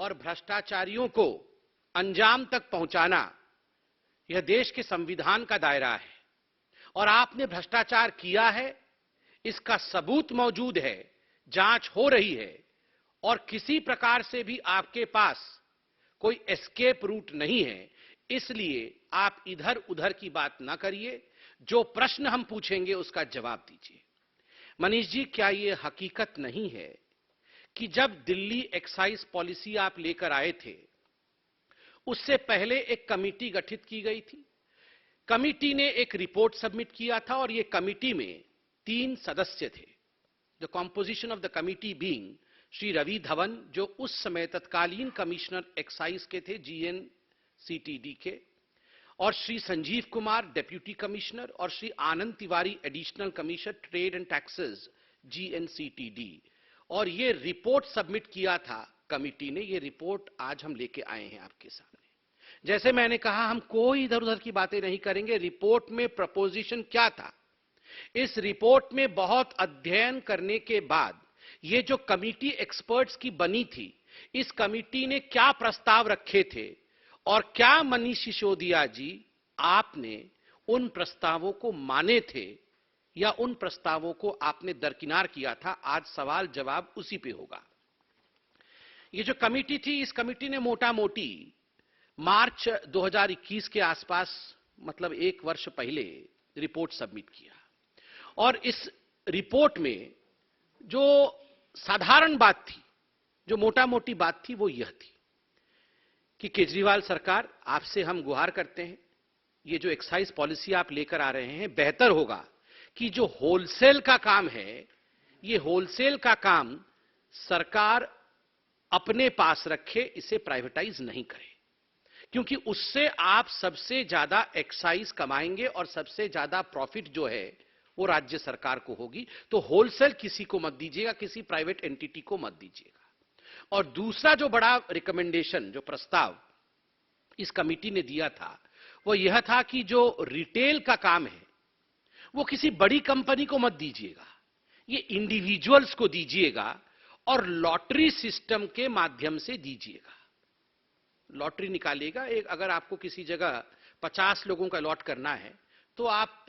और भ्रष्टाचारियों को अंजाम तक पहुंचाना यह देश के संविधान का दायरा है और आपने भ्रष्टाचार किया है, इसका सबूत मौजूद है, जांच हो रही है और किसी प्रकार से भी आपके पास कोई एस्केप रूट नहीं है। इसलिए आप इधर उधर की बात ना करिए, जो प्रश्न हम पूछेंगे उसका जवाब दीजिए। मनीष जी, क्या यह हकीकत नहीं है कि जब दिल्ली एक्साइज पॉलिसी आप लेकर आए थे, उससे पहले एक कमेटी गठित की गई थी। कमेटी ने एक रिपोर्ट सबमिट किया था और यह कमेटी में 3 सदस्य थे। The composition of the committee being Shri Ravi Dhawan, जो उस समय तत्कालीन कमिश्नर एक्साइज के थे GNCTD के, और श्री संजीव कुमार डेप्यूटी कमिश्नर और Shri Anand Tiwari additional commissioner trade and taxes GNCTD। और ये रिपोर्ट सबमिट किया था कमिटी ने। ये रिपोर्ट आज हम लेके आए हैं आपके सामने। जैसे मैंने कहा, हम कोई इधर उधर की बातें नहीं करेंगे। रिपोर्ट में प्रपोजिशन क्या था, इस रिपोर्ट में बहुत अध्ययन करने के बाद ये जो कमिटी एक्सपर्ट्स की बनी थी, इस कमिटी ने क्या प्रस्ताव रखे थे और क्या मनीष सिसोदिया जी आपने उन प्रस्तावों को माने थे या उन प्रस्तावों को आपने दरकिनार किया था। आज सवाल जवाब उसी पे होगा। ये जो कमेटी थी, इस कमेटी ने मोटा मोटी मार्च 2021 के आसपास, मतलब 1 वर्ष पहले रिपोर्ट सबमिट किया। और इस रिपोर्ट में जो साधारण बात थी, जो मोटा मोटी बात थी, वो यह थी कि केजरीवाल सरकार, आपसे हम गुहार करते हैं, ये जो एक्साइज पॉलिसी आप लेकर आ रहे हैं, बेहतर होगा कि जो होलसेल का काम है, ये होलसेल का काम सरकार अपने पास रखे, इसे प्राइवेटाइज नहीं करे, क्योंकि उससे आप सबसे ज्यादा एक्साइज कमाएंगे और सबसे ज्यादा प्रॉफिट जो है वो राज्य सरकार को होगी। तो होलसेल किसी को मत दीजिएगा, किसी प्राइवेट एंटिटी को मत दीजिएगा। और दूसरा जो बड़ा रिकमेंडेशन, जो प्रस्ताव इस कमेटी ने दिया था, वो यह था कि जो रिटेल का काम है वो किसी बड़ी कंपनी को मत दीजिएगा, ये इंडिविजुअल्स को दीजिएगा और लॉटरी सिस्टम के माध्यम से दीजिएगा। लॉटरी निकालिएगा। एक, अगर आपको किसी जगह 50 लोगों का लॉट करना है तो आप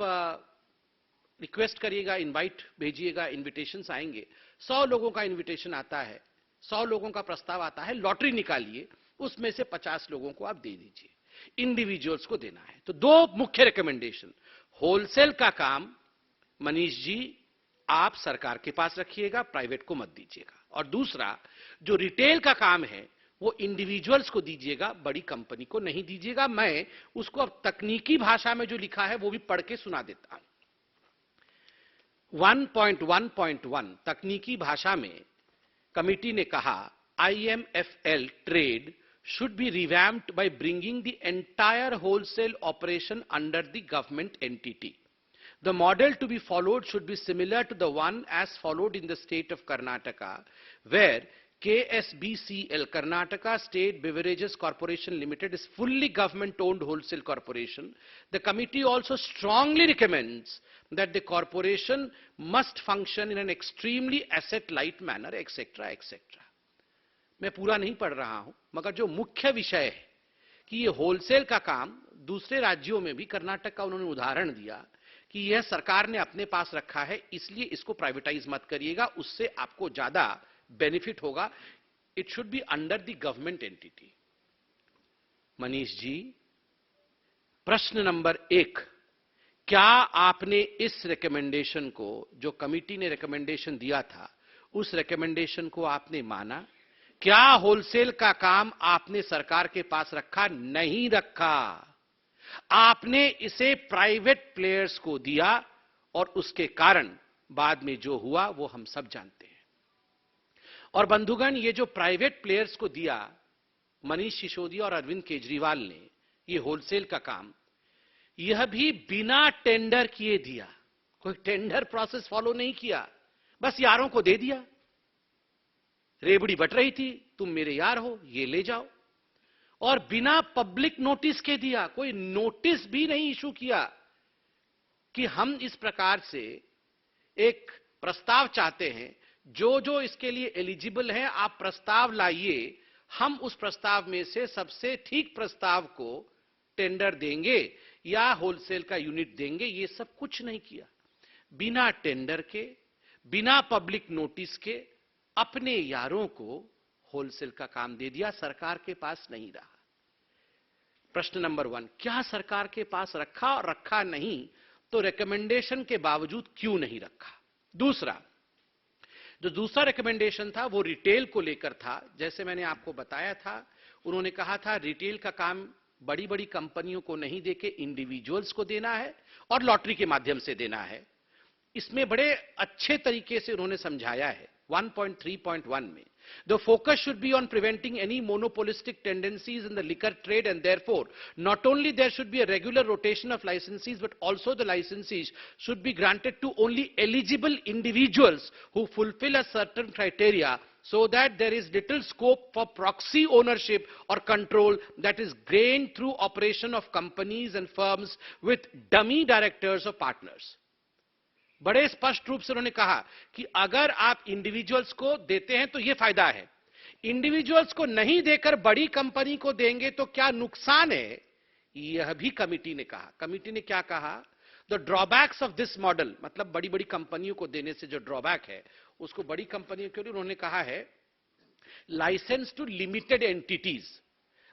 रिक्वेस्ट करिएगा, इनवाइट भेजिएगा, इनविटेशंस आएंगे। 100 लोगों का इनविटेशन आता है, 100 लोगों का प्रस्ताव आता है, लॉटरी निकालिए, उसमें से 50 लोगों को आप दे दीजिए। इंडिविजुअल्स को देना है। तो 2 मुख्य रिकमेंडेशन, होलसेल का काम मनीष जी आप सरकार के पास रखिएगा, प्राइवेट को मत दीजिएगा। और दूसरा, जो रिटेल का काम है वो इंडिविजुअल्स को दीजिएगा, बड़ी कंपनी को नहीं दीजिएगा। मैं उसको अब तकनीकी भाषा में जो लिखा है वो भी पढ़ के सुना देता हूं। 1.1.1 तकनीकी भाषा में कमिटी ने कहा, IMFL trade should be revamped by bringing the entire wholesale operation under the government entity. The model to be followed should be similar to the one as followed in the state of Karnataka, where KSBCL, Karnataka State Beverages Corporation Limited, is fully government-owned wholesale corporation. The committee also strongly recommends that the corporation must function in an extremely asset-light manner, etc., etc. मैं पूरा नहीं पढ़ रहा हूं, मगर जो मुख्य विषय है कि ये होलसेल का काम दूसरे राज्यों में भी, कर्नाटक का उन्होंने उदाहरण दिया कि यह सरकार ने अपने पास रखा है, इसलिए इसको प्राइवेटाइज मत करिएगा, उससे आपको ज्यादा बेनिफिट होगा। It should be under the government entity. Manish ji, प्रश्न नंबर 1, क्या आपने इस रिकमेंडेशन को, जो कमिटी ने रिकमेंडेशन दिया था, उस रिकमेंडेशन को आपने माना? क्या होलसेल का काम आपने सरकार के पास रखा? नहीं रखा। आपने इसे प्राइवेट प्लेयर्स को दिया और उसके कारण बाद में जो हुआ वो हम सब जानते हैं। और बंधुगण, ये जो प्राइवेट प्लेयर्स को दिया मनीष सिसोदिया और अरविंद केजरीवाल ने, ये होलसेल का काम, यह भी बिना टेंडर किए दिया। कोई टेंडर प्रोसेस फॉलो नहीं किया, बस यारों को दे दिया। रेबड़ी बट रही थी, तुम मेरे यार हो, ये ले जाओ। और बिना पब्लिक नोटिस के दिया, कोई नोटिस भी नहीं इशू किया कि हम इस प्रकार से एक प्रस्ताव चाहते हैं, जो जो इसके लिए एलिजिबल है आप प्रस्ताव लाइए, हम उस प्रस्ताव में से सबसे ठीक प्रस्ताव को टेंडर देंगे या होलसेल का यूनिट देंगे, ये सब कुछ नहीं किया। बिना टेंडर के, बिना पब्लिक नोटिस के अपने यारों को होलसेल का काम दे दिया, सरकार के पास नहीं रहा। प्रश्न नंबर 1, क्या सरकार के पास रखा, और रखा नहीं तो रिकमेंडेशन के बावजूद क्यों नहीं रखा? दूसरा, जो दूसरा रिकमेंडेशन था वो रिटेल को लेकर था। जैसे मैंने आपको बताया था, उन्होंने कहा था रिटेल का काम बड़ी बड़ी कंपनियों को नहीं देके इंडिविजुअल्स को देना है और लॉटरी के माध्यम से देना है। इसमें बड़े अच्छे तरीके से उन्होंने समझाया है 1.3.1 में, the focus should be on preventing any monopolistic tendencies in the liquor trade, and therefore not only there should be a regular rotation of licensees, but also the licensees should be granted to only eligible individuals who fulfill a certain criteria, so that there is little scope for proxy ownership or control that is gained through operation of companies and firms with dummy directors or partners. बड़े स्पष्ट रूप से उन्होंने कहा कि अगर आप individuals को देते हैं तो यह फायदा है, इंडिविजुअल्स को नहीं देकर बड़ी कंपनी को देंगे तो क्या नुकसान है, यह भी कमिटी ने कहा। कमिटी ने क्या कहा? The drawbacks of this model, मतलब बड़ी बड़ी कंपनियों को देने से जो ड्रॉबैक है उसको बड़ी कंपनियों के लिए उन्होंने कहा है लाइसेंस टू लिमिटेड एंटिटीज।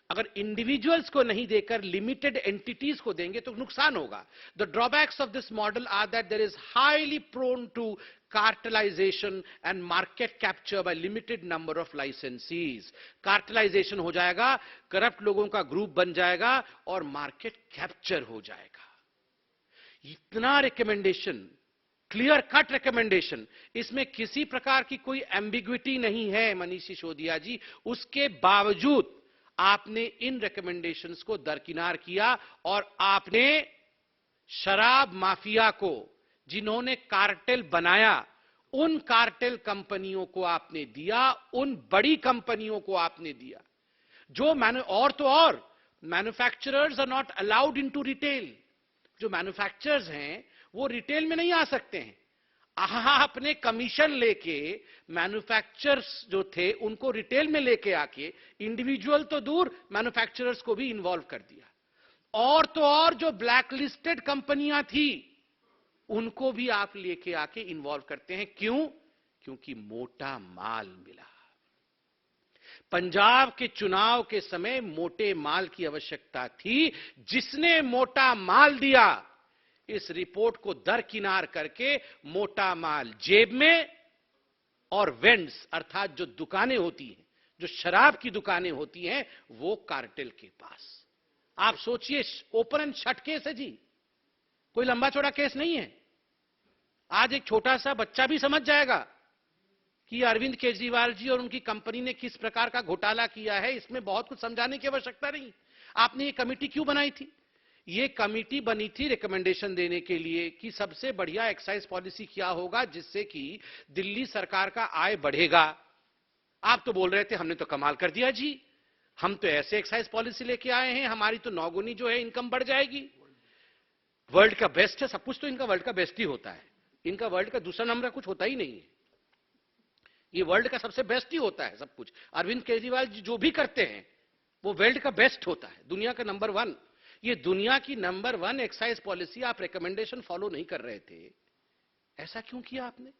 अगर इंडिविजुअल्स को नहीं देकर लिमिटेड एंटिटीज को देंगे तो नुकसान होगा। The drawbacks of this model are that there is highly prone to cartelization and market capture by limited number of licensees. Cartelization हो जाएगा, करप्ट लोगों का ग्रुप बन जाएगा और मार्केट कैप्चर हो जाएगा। इतना रिकमेंडेशन, क्लियर कट रिकमेंडेशन, इसमें किसी प्रकार की कोई एम्बिग्विटी नहीं है मनीष सिसोदिया जी। उसके बावजूद आपने इन रिकमेंडेशंस को दरकिनार किया और आपने शराब माफिया को, जिन्होंने कार्टेल बनाया, उन कार्टेल कंपनियों को आपने दिया, उन बड़ी कंपनियों को आपने दिया जो manufacturers are not allowed into retail. जो मैन्युफैक्चरर्स हैं वो रिटेल में नहीं आ सकते हैं। अपने कमीशन लेके मैन्युफैक्चरर्स जो थे उनको रिटेल में लेके आके, इंडिविजुअल तो दूर, मैन्युफैक्चरर्स को भी इन्वॉल्व कर दिया। और तो और जो ब्लैक लिस्टेड कंपनियां थी उनको भी आप लेके आके इन्वॉल्व करते हैं। क्यों? क्योंकि मोटा माल मिला। पंजाब के चुनाव के समय मोटे माल की आवश्यकता थी। जिसने मोटा माल दिया, इस रिपोर्ट को दरकिनार करके मोटा माल जेब में और वेंड्स, अर्थात जो दुकानें होती हैं, जो शराब की दुकानें होती हैं, वो कार्टेल के पास। आप सोचिए, ओपन एंड शट केस है जी, कोई लंबा चौड़ा केस नहीं है। आज एक छोटा सा बच्चा भी समझ जाएगा कि अरविंद केजरीवाल जी और उनकी कंपनी ने किस प्रकार का घोटाला किया है। इसमें बहुत कुछ समझाने की आवश्यकता नहीं। आपने ये कमेटी क्यों बनाई थी? ये कमेटी बनी थी रिकमेंडेशन देने के लिए कि सबसे बढ़िया एक्साइज पॉलिसी क्या होगा जिससे कि दिल्ली सरकार का आय बढ़ेगा। आप तो बोल रहे थे हमने तो कमाल कर दिया जी, हम तो ऐसे एक्साइज पॉलिसी लेके आए हैं, हमारी तो 9 गुनी जो है इनकम बढ़ जाएगी। वर्ल्ड का बेस्ट है, सब कुछ तो इनका वर्ल्ड का बेस्ट ही होता है। इनका वर्ल्ड का दूसरा नंबर कुछ होता ही नहीं है। ये वर्ल्ड का सबसे बेस्ट ही होता है सब कुछ। अरविंद केजरीवाल जी जो भी करते हैं वो वर्ल्ड का बेस्ट होता है, दुनिया का नंबर 1। ये दुनिया की नंबर 1 एक्साइज पॉलिसी आप रिकमेंडेशन फॉलो नहीं कर रहे थे, ऐसा क्यों किया आपने?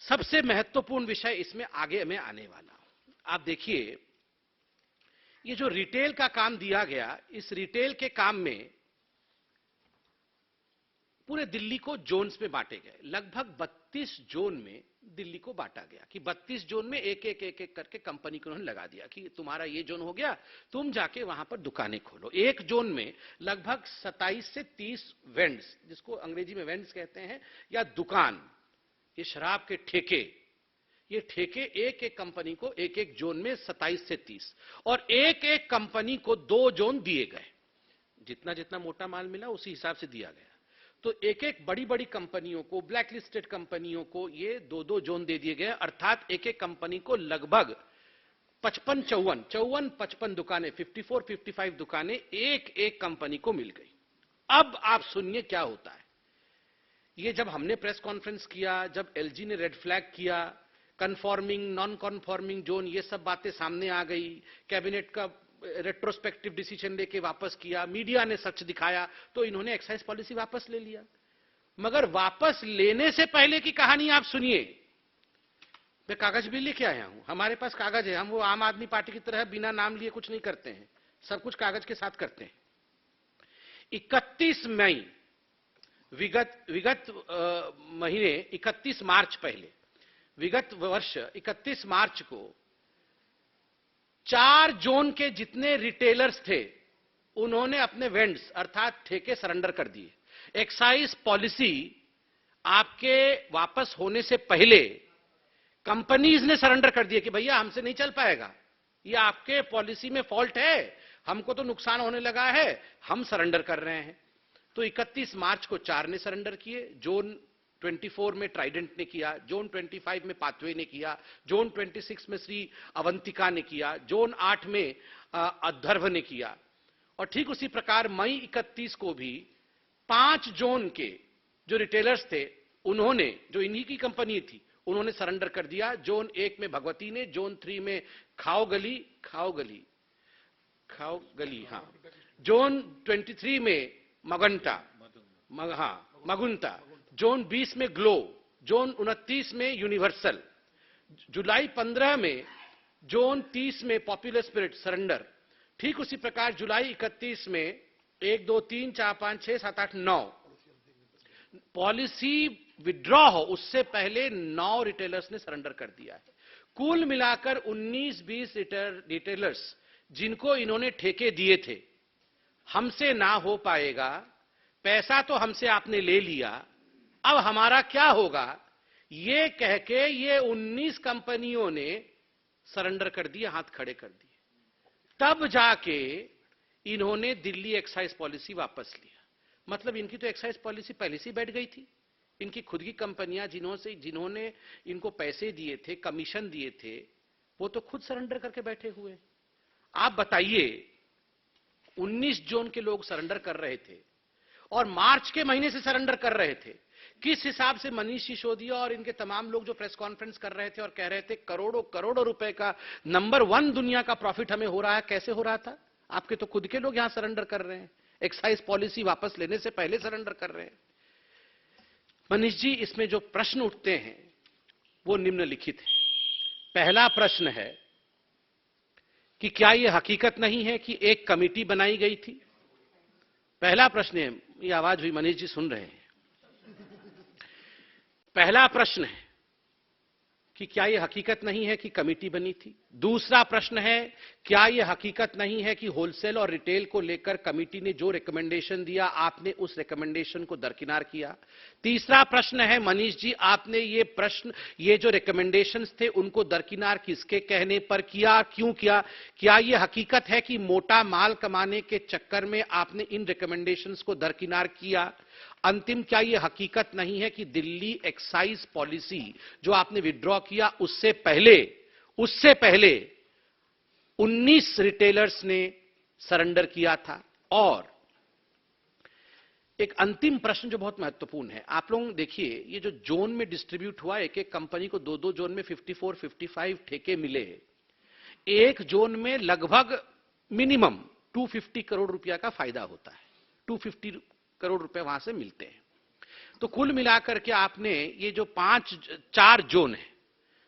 सबसे महत्वपूर्ण विषय इसमें आगे मैं आने वाला हूं। आप देखिए, ये जो रिटेल का काम दिया गया, इस रिटेल के काम में पूरे दिल्ली को जोन्स में बांटे गए। लगभग 32 जोन में दिल्ली को बांटा गया कि 32 जोन में एक एक करके कंपनी को उन्होंने लगा दिया कि तुम्हारा ये जोन हो गया, तुम जाके वहां पर दुकानें खोलो। एक जोन में लगभग 27 से 30 वेंड्स, जिसको अंग्रेजी में वेंड्स कहते हैं, या दुकान, ये शराब के ठेके, ये ठेके एक एक कंपनी को एक एक जोन में 27 से 30, और एक एक कंपनी को 2 जोन दिए गए। जितना जितना मोटा माल मिला उसी हिसाब से दिया गया। तो एक एक बड़ी बड़ी कंपनियों को, ब्लैक लिस्टेड कंपनियों को ये 2-2 जोन दे दिए गए, अर्थात एक एक कंपनी को लगभग 55 दुकानें, 54-55 दुकानें एक एक कंपनी को मिल गई। अब आप सुनिए क्या होता है। ये जब हमने प्रेस कॉन्फ्रेंस किया, जब एलजी ने रेड फ्लैग किया, कन्फॉर्मिंग, नॉन कन्फॉर्मिंग जोन, ये सब बातें सामने आ गई। कैबिनेट का रेट्रोस्पेक्टिव डिसीजन लेके वापस किया, मीडिया ने सच दिखाया, तो इन्होंने एक्साइज पॉलिसी वापस ले लिया। मगर वापस लेने से पहले की कहानी आप सुनिए। मैं कागज भी लेके आया हूं, हमारे पास कागज है। हम वो आम आदमी पार्टी की तरह बिना नाम लिए कुछ नहीं करते हैं, सब कुछ कागज के साथ करते हैं। 31 मई विगत महीने 31 मार्च पहले, विगत वर्ष 31 मार्च को 4 जोन के जितने रिटेलर्स थे उन्होंने अपने वेंड्स अर्थात ठेके सरेंडर कर दिए। एक्साइज पॉलिसी आपके वापस होने से पहले कंपनीज ने सरेंडर कर दिया कि भैया हमसे नहीं चल पाएगा, ये आपके पॉलिसी में फॉल्ट है, हमको तो नुकसान होने लगा है, हम सरेंडर कर रहे हैं। तो 31 मार्च को 4 ने सरेंडर किए। जोन 24 में ट्राइडेंट ने किया, जोन 25 में पाथवे ने किया, जोन 26 में श्री अवंतिका ने किया, जोन 8 में अध्वर्व ने किया। और ठीक उसी प्रकार मई 31 को भी 5 जोन के जो रिटेलर्स थे उन्होंने, जो इन्हीं की कंपनी थी, उन्होंने सरेंडर कर दिया। जोन 1 में भगवती ने, जोन 3 में खाओगली, हाँ, जोन 23 में मगुंता, जोन 20 में ग्लो, जोन 29 में यूनिवर्सल, जुलाई 15 में जोन 30 में पॉपुलर स्पिरिट सरेंडर। ठीक उसी प्रकार जुलाई 31 में 1 2 3 4 5 6 7 8 9 पॉलिसी विड्रॉ हो उससे पहले 9 रिटेलर्स ने सरेंडर कर दिया है। कुल मिलाकर 19-20 रिटेलर्स जिनको इन्होंने ठेके दिए थे, हमसे ना हो पाएगा, पैसा तो हमसे आपने ले लिया, अब हमारा क्या होगा, ये कह के ये 19 कंपनियों ने सरेंडर कर दिए, हाथ खड़े कर दिए। तब जाके इन्होंने दिल्ली एक्साइज पॉलिसी वापस लिया। मतलब इनकी तो एक्साइज पॉलिसी पहले से बैठ गई थी। इनकी खुद की कंपनियां जिन्होंने इनको पैसे दिए थे, कमीशन दिए थे, वो तो खुद सरेंडर करके बैठे हुए। आप बताइए, 19 जोन के लोग सरेंडर कर रहे थे और मार्च के महीने से सरेंडर कर रहे थे। किस हिसाब से मनीष सिसोदिया और इनके तमाम लोग जो प्रेस कॉन्फ्रेंस कर रहे थे और कह रहे थे करोड़ों करोड़ों रुपए का नंबर 1 दुनिया का प्रॉफिट हमें हो रहा है, कैसे हो रहा था? आपके तो खुद के लोग यहां सरेंडर कर रहे हैं, एक्साइज पॉलिसी वापस लेने से पहले सरेंडर कर रहे हैं। मनीष जी, इसमें जो प्रश्न उठते हैं वो निम्नलिखित है। पहला प्रश्न है कि क्या यह हकीकत नहीं है कि एक कमेटी बनाई गई थी? पहला प्रश्न है, ये आवाज हुई, मनीष जी सुन रहे हैं। पहला प्रश्न है कि क्या यह हकीकत नहीं है कि कमेटी बनी थी? दूसरा प्रश्न है, क्या यह हकीकत नहीं है कि होलसेल और रिटेल को लेकर कमेटी ने जो रिकमेंडेशन दिया, आपने उस रिकमेंडेशन को दरकिनार किया? तीसरा प्रश्न है, मनीष जी, आपने ये जो रिकमेंडेशंस थे उनको दरकिनार किसके कहने पर किया, क्यों किया? क्या यह हकीकत है कि मोटा माल कमाने के चक्कर में आपने इन रिकमेंडेशंस को दरकिनार किया? अंतिम, क्या यह हकीकत नहीं है कि दिल्ली एक्साइज पॉलिसी जो आपने विड्रॉ किया उससे पहले 19 रिटेलर्स ने सरेंडर किया था? और एक अंतिम प्रश्न जो बहुत महत्वपूर्ण है, आप लोग देखिए, ये जो जोन में डिस्ट्रीब्यूट हुआ, एक एक कंपनी को 2-2 जोन में 54-55 ठेके मिले। एक जोन में लगभग मिनिमम 250 करोड़ रुपया का फायदा होता है, 250 करोड़ रुपए वहां से मिलते हैं। तो कुल मिलाकर के आपने ये जो 4 जोन है,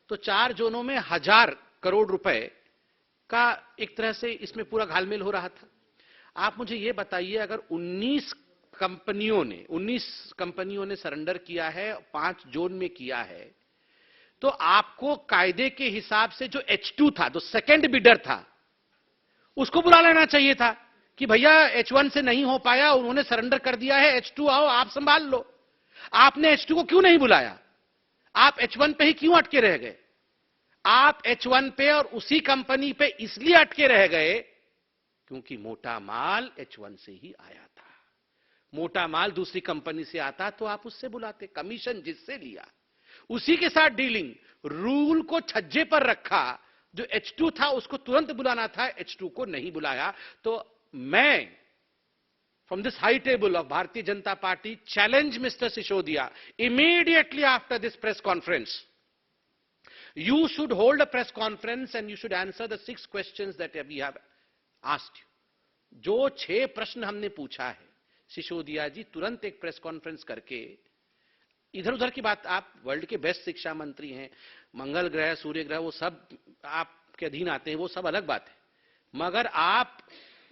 तो 4 जोनों में 1000 करोड़ रुपए का एक तरह से इसमें पूरा घालमेल हो रहा था। आप मुझे ये बताइए, अगर 19 कंपनियों ने सरेंडर किया है, 5 जोन में किया है, तो आपको कायदे के हिसाब से जो H2 था, जो सेकंड बिडर था, उसको बुला लेना चाहिए था कि भैया H1 से नहीं हो पाया, उन्होंने सरेंडर कर दिया है, H2 आओ, आप संभाल लो। आपने H2 को क्यों नहीं बुलाया? आप H1 पे ही क्यों अटके रह गए? आप H1 पे और उसी कंपनी पे इसलिए अटके रह गए क्योंकि मोटा माल H1 से ही आया था। मोटा माल दूसरी कंपनी से आता तो आप उससे बुलाते, कमीशन जिससे लिया उसी के साथ डीलिंग। रूल को छज्जे पर रखा, जो H2 था उसको तुरंत बुलाना था, H2 को नहीं बुलाया। तो मैं from this high table of Bharatiya Janata Party challenge Mr. Sisodiya immediately after this press conference You should hold a press conference and you should answer the 6 questions that we have asked you. जो 6 प्रश्न हमने पूछा है, सिसोदिया जी तुरंत एक press conference करके, इधर उधर की बात, आप वर्ल्ड के बेस्ट शिक्षा मंत्री हैं, मंगल ग्रह, सूर्य ग्रह, वो सब आपके अधीन आते हैं, वो सब अलग बात है, मगर आप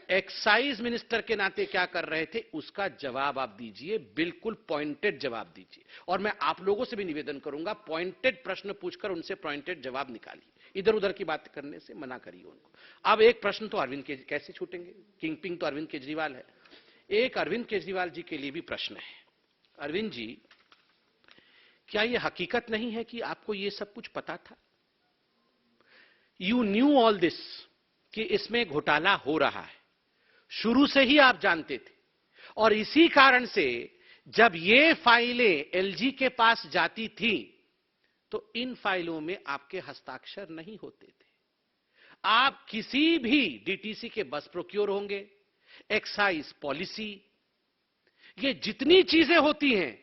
एक्साइज मिनिस्टर के नाते क्या कर रहे थे उसका जवाब आप दीजिए, बिल्कुल पॉइंटेड जवाब दीजिए। और मैं आप लोगों से भी निवेदन करूंगा, पॉइंटेड प्रश्न पूछकर उनसे पॉइंटेड जवाब निकालिए, इधर उधर की बात करने से मना करिए उनको। अब एक प्रश्न तो अरविंद केजरीवाल कैसे छूटेंगे, किंगपिन तो अरविंद केजरीवाल है। एक अरविंद केजरीवाल जी के लिए भी प्रश्न है। अरविंद जी, क्या यह हकीकत नहीं है कि आपको यह सब कुछ पता था? यू न्यू ऑल दिस, कि इसमें घोटाला हो रहा है, शुरू से ही आप जानते थे, और इसी कारण से जब ये फाइलें एलजी के पास जाती थी तो इन फाइलों में आपके हस्ताक्षर नहीं होते थे। आप किसी भी डीटीसी के बस प्रोक्योर होंगे, एक्साइज पॉलिसी, ये जितनी चीजें होती हैं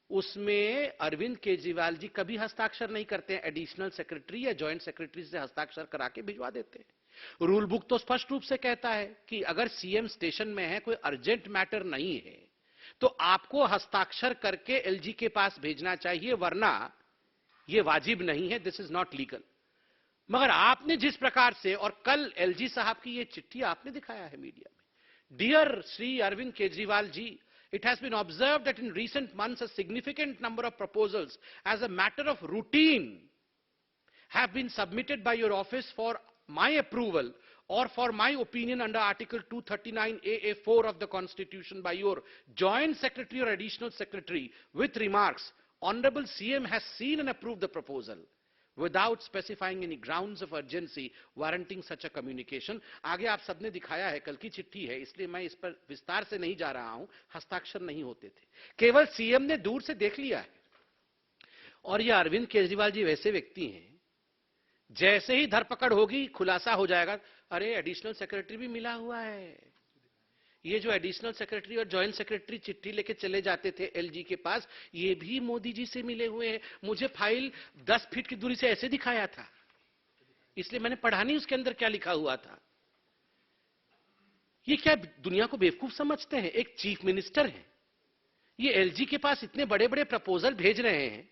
उसमें अरविंद केजरीवाल जी कभी हस्ताक्षर नहीं करते हैं, एडिशनल सेक्रेटरी या जॉइंट सेक्रेटरी से हस्ताक्षर करा के भिजवा देते हैं। रूल बुक तो स्पष्ट रूप से कहता है कि अगर सीएम स्टेशन में है, कोई अर्जेंट मैटर नहीं है, तो आपको हस्ताक्षर करके एलजी के पास भेजना चाहिए, वरना यह वाजिब नहीं है, दिस इज नॉट लीगल। मगर आपने जिस प्रकार से, और कल एलजी साहब की यह चिट्ठी आपने दिखाया है मीडिया में, dear Shri Arvind Kejriwal ji, it has been observed that in recent months a significant number of proposals as a matter of routine have been submitted by your office for my approval or for my opinion under Article 239AA(4) of the Constitution by your Joint Secretary or Additional Secretary with remarks, Honorable CM has seen and approved the proposal without specifying any grounds of urgency warranting such a communication. आगे आप सबने दिखाया है, कल की चिट्ठी है, इसलिए मैं इस पर विस्तार से नहीं जा रहा हूं, हस्ताक्षर नहीं होते थे, केवल सीएम ने दूर से देख लिया है। और ये अरविंद केजरीवाल जी वैसे व्यक्ति हैं, जैसे ही धरपकड़ होगी खुलासा हो जाएगा, अरे एडिशनल सेक्रेटरी भी मिला हुआ है। ये जो एडिशनल सेक्रेटरी और जॉइंट सेक्रेटरी चिट्ठी लेके चले जाते थे एलजी के पास, ये भी मोदी जी से मिले हुए हैं। मुझे फाइल 10 फीट की दूरी से ऐसे दिखाया था, इसलिए मैंने पढ़ा नहीं उसके अंदर क्या लिखा हुआ था। ये क्या दुनिया को बेवकूफ समझते हैं? एक चीफ मिनिस्टर है, ये एलजी के पास इतने बड़े बड़े प्रपोजल भेज रहे हैं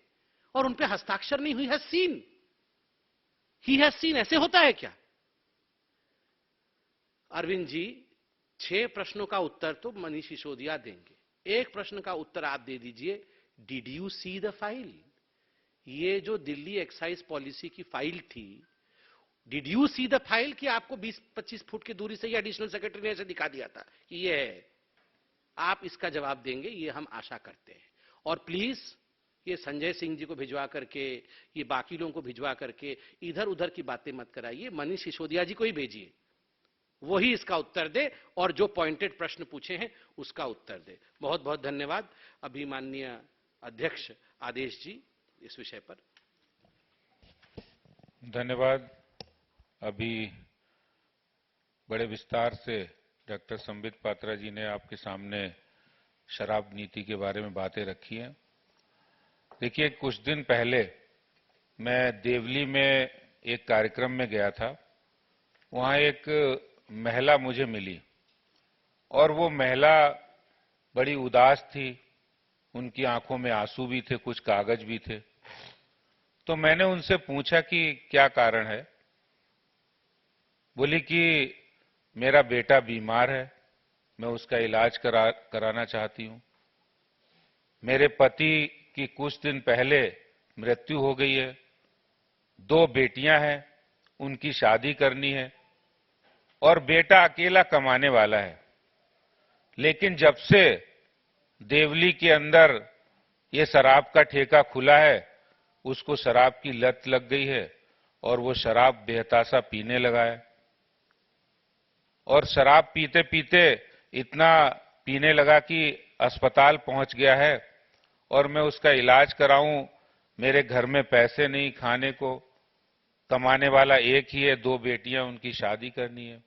और उन पे हस्ताक्षर नहीं हुई। ही हैज सीन, ऐसे होता है क्या? अरविंद जी, 6 प्रश्नों का उत्तर तो मनीष सिसोदिया देंगे, एक प्रश्न का उत्तर आप दे दीजिए, did you see the file? ये जो दिल्ली एक्साइज पॉलिसी की फाइल थी, did you see the file कि आपको 20-25 फुट की दूरी से ही एडिशनल सेक्रेटरी ने ऐसे दिखा दिया था कि ये है? आप इसका जवाब देंगे, ये हम आशा करते हैं। और प्लीज ये संजय सिंह जी को भिजवा करके, ये बाकी लोगों को भिजवा करके इधर उधर की बातें मत कराइए, मनीष सिसोदिया जी को ही भेजिए, वही इसका उत्तर दे और जो पॉइंटेड प्रश्न पूछे हैं उसका उत्तर दे। बहुत बहुत धन्यवाद। अभी माननीय अध्यक्ष आदेश जी इस विषय पर। धन्यवाद। अभी बड़े विस्तार से डॉक्टर संबित पात्रा जी ने आपके सामने शराब नीति के बारे में बातें रखी हैं। देखिए, कुछ दिन पहले मैं देवली में एक कार्यक्रम में गया था, वहां एक महिला मुझे मिली और वो महिला बड़ी उदास थी, उनकी आंखों में आंसू भी थे, कुछ कागज भी थे। तो मैंने उनसे पूछा कि क्या कारण है। बोली कि मेरा बेटा बीमार है, मैं उसका इलाज कराना चाहती हूं। मेरे पति की कुछ दिन पहले मृत्यु हो गई है, 2 बेटियां हैं, उनकी शादी करनी है और बेटा अकेला कमाने वाला है। लेकिन जब से देवली के अंदर ये शराब का ठेका खुला है, उसको शराब की लत लग गई है और वो शराब बेहताशा पीने लगा है। और शराब पीते पीते इतना पीने लगा कि अस्पताल पहुंच गया है और मैं उसका इलाज कराऊं, मेरे घर में पैसे नहीं खाने को, कमाने वाला एक ही है, 2 बेटियां, उनकी शादी करनी है।